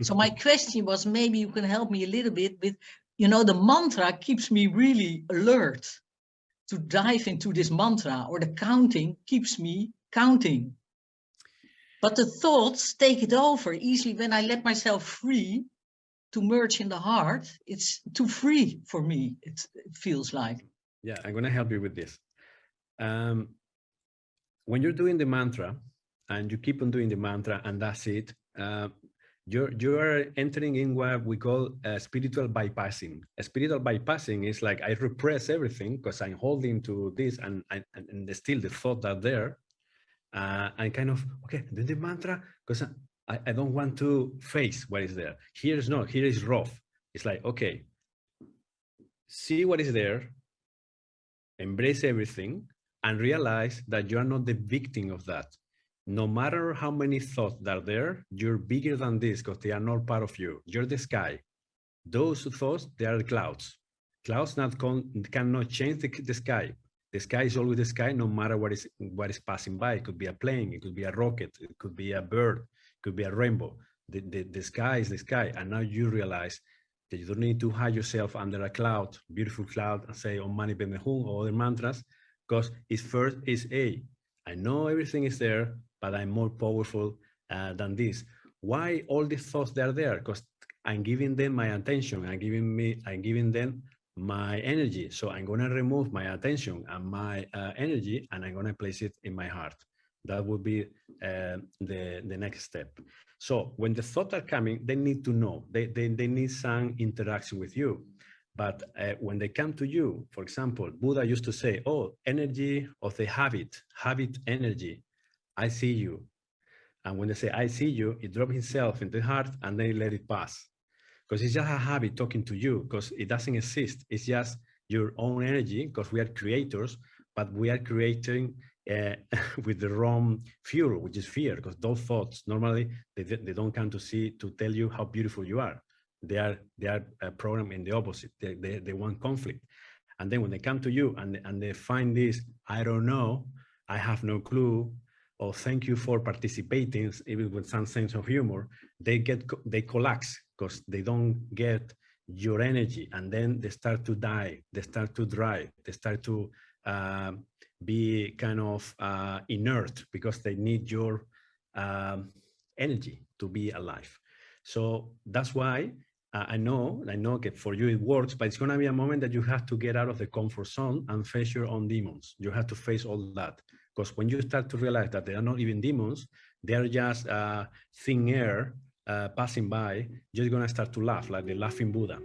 So my question was, maybe you can help me a little bit with, you know, the mantra keeps me really alert to dive into this mantra, or the counting keeps me counting. But the thoughts take it over easily when I let myself free to merge in the heart. It's too free for me, it feels like. Yeah, I'm going to help you with this. When you're doing the mantra and you keep on doing the mantra and that's it, you are entering in what we call spiritual bypassing. Spiritual bypassing is like I repress everything because I'm holding to this and still the thoughts are there. And kind of, okay, do the mantra because I don't want to face what is there. Here is rough. It's like, okay, see what is there, embrace everything, and realize that you are not the victim of that. No matter how many thoughts are there, you're bigger than this because they are not part of you. You're the sky. Those thoughts, they are clouds. Clouds cannot change the sky. The sky is always the sky, no matter what is passing by. It could be a plane, it could be a rocket, it could be a bird, it could be a rainbow. The sky is the sky. And now you realize that you don't need to hide yourself under a cloud, beautiful cloud, and say Om Mani Padme Hum or other mantras, because I know everything is there, but I'm more powerful than this. Why all these thoughts they are there? Because I'm giving them my attention. I'm giving them my energy. So I'm going to remove my attention and my energy, and I'm going to place it in my heart. That would be the next step. So when the thoughts are coming, they need to know. They need some interaction with you. But when they come to you, for example, Buddha used to say, oh, energy of the habit energy, I see you. And when they say, I see you, it drops himself into the heart and then let it pass. Because it's just a habit talking to you, because it doesn't exist. It's just your own energy, because we are creators, but we are creating with the wrong fuel, which is fear, because those thoughts, normally, they don't come to tell you how beautiful you are. They are programmed in the opposite. They want conflict. And then when they come to you and they find this, I don't know, I have no clue, or thank you for participating, even with some sense of humor, they collapse because they don't get your energy, and then they start to die, they start to dry, they start to be kind of inert because they need your energy to be alive. So that's why I know that for you it works, but it's going to be a moment that you have to get out of the comfort zone and face your own demons. You have to face all that. Because when you start to realize that they are not even demons, they are just thin air passing by, you're going to start to laugh like the laughing Buddha.